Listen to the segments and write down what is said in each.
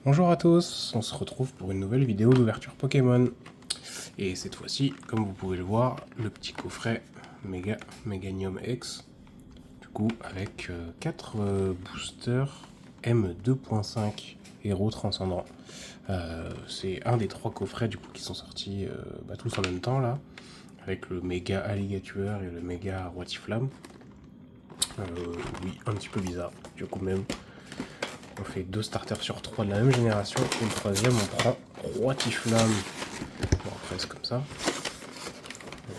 Bonjour à tous, on se retrouve pour une nouvelle vidéo d'ouverture Pokémon. Et cette fois-ci, comme vous pouvez le voir, le petit coffret Meganium X, du coup avec 4 boosters M2.5 Héros Transcendant. C'est un des 3 coffrets du coup qui sont sortis tous en même temps là, avec le méga Alligator et le méga Roitiflamme. Oui, un petit peu bizarre, du coup même. On fait 2 starters sur 3 de la même génération. Et le troisième, on prend Roitiflamme. Bon, après, c'est comme ça.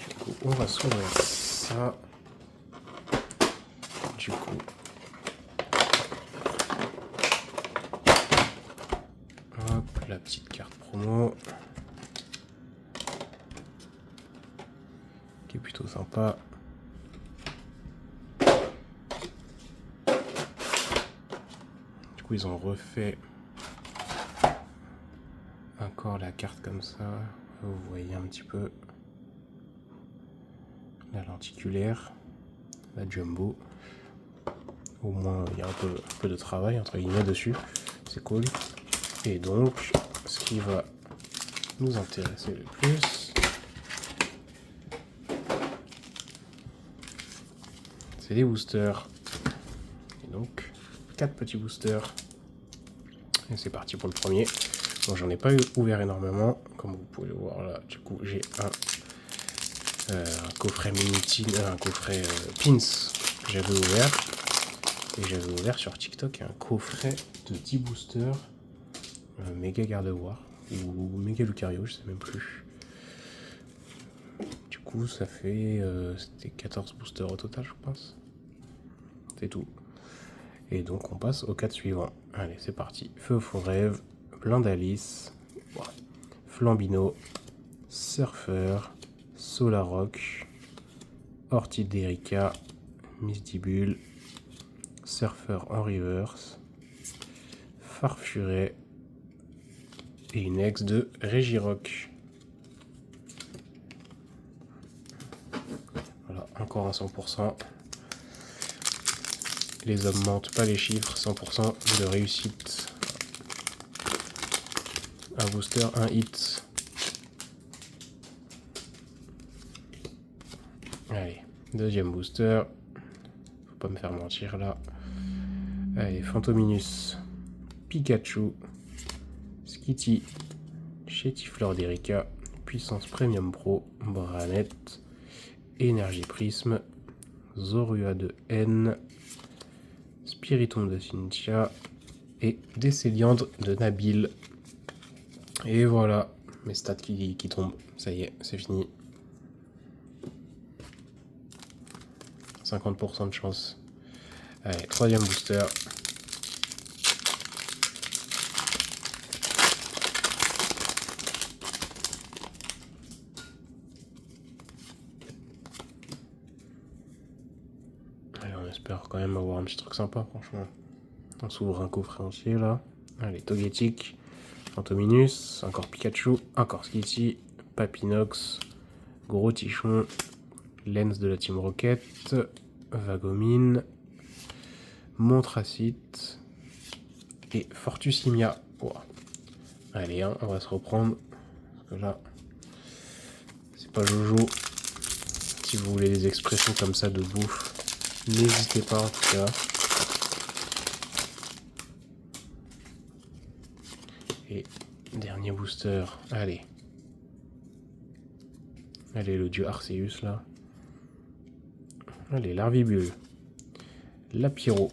Du coup, on va s'ouvrir ça. Du coup, hop, la petite carte promo. Qui est plutôt sympa. Du coup, ils ont refait encore la carte comme ça. Vous voyez un petit peu la lenticulaire, la jumbo. Au moins, il y a un peu de travail entre guillemets dessus. C'est cool. Et donc, ce qui va nous intéresser le plus, c'est les boosters. Et donc, 4 petits boosters. Et c'est parti pour le premier. Bon, j'en ai pas ouvert énormément, comme vous pouvez le voir là. Du coup, j'ai un coffret mini un coffret pins que j'avais ouvert. Et j'avais ouvert sur TikTok un coffret de 10 boosters méga Gardevoir ou méga Lucario, je sais même plus. Du coup, ça fait c'était 14 boosters au total, je pense. C'est tout. Et donc, on passe au 4 suivant. Allez, c'est parti. Feu au fond rêve, Blandalis, Flambino, Surfer, Solarock, Orthiderica, Mistibule, Surfer en reverse, Farfuret et une ex de Regirock. Voilà, encore un 100%. Les hommes mentent pas les chiffres, 100% de réussite. Un booster, un hit. Allez, deuxième booster. Faut pas me faire mentir là. Allez, Fantominus, Pikachu, Skitty, Chétifleur d'Erika, Puissance Premium Pro, Branette, Énergie Prisme, Zorua de N, Spiritomb de Cynthia et Décéliandre de Nabil. Et voilà, mes stats qui tombent. Ça y est, c'est fini. 50% de chance. Allez, troisième booster. Allez, on espère quand même avoir un petit truc sympa, franchement. On s'ouvre un coffret entier là. Allez, Togetic, Fantominus, encore Pikachu, encore Skitty, Papinox, Gros Tichon, Lens de la Team Rocket, Vagomine, Montracite et Fortusimia. Wow. Allez, hein, on va se reprendre. Parce que là, c'est pas Jojo. Si vous voulez des expressions comme ça de bouffe, n'hésitez pas en tout cas. Et dernier booster. Allez. Allez, le dieu Arceus là. Allez, Larvibule. Lapiro.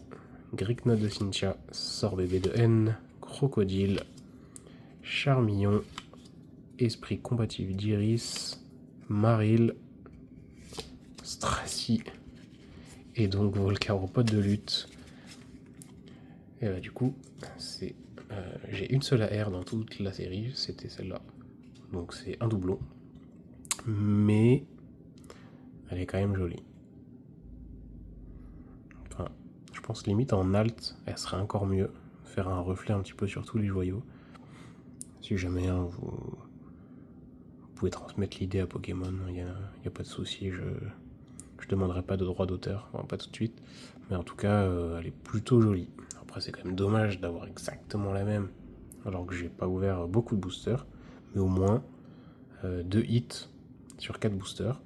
Gricknot de Cynthia. Sorbébé de N. Crocodile. Charmillon. Esprit combatif d'Iris. Maril. Stracy. Et donc Volcaropode de lutte. Et bah, du coup, c'est j'ai une seule AR dans toute la série, c'était celle-là. Donc c'est un doublon. Mais elle est quand même jolie. Enfin, je pense limite en alt, elle serait encore mieux. Faire un reflet un petit peu sur tous les joyaux. Si jamais hein, vous pouvez transmettre l'idée à Pokémon, il n'y a pas de souci. Je demanderai pas de droit d'auteur, enfin, pas tout de suite. Mais en tout cas, elle est plutôt jolie. Après, c'est quand même dommage d'avoir exactement la même. alors que j'ai pas ouvert beaucoup de boosters, mais au moins 2 hits sur 4 boosters.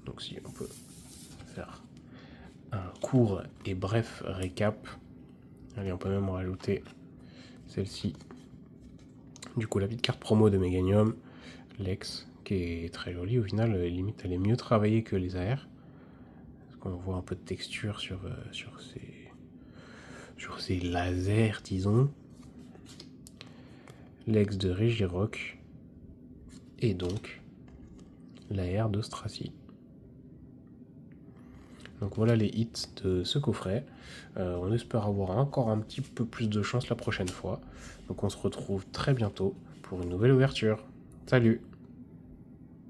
Donc si on peut faire un court et bref récap. Allez, on peut même rajouter celle-ci. Du coup, la petite carte promo de Meganium, Lex, qui est très jolie. Au final, limite, elle est mieux travaillée que les AR. Parce qu'on voit un peu de texture sur ces lasers, disons. Lex de Regirock. Et donc, l'AR de Stracy. Donc voilà les hits de ce coffret. On espère avoir encore un petit peu plus de chance la prochaine fois. Donc on se retrouve très bientôt pour une nouvelle ouverture. Salut!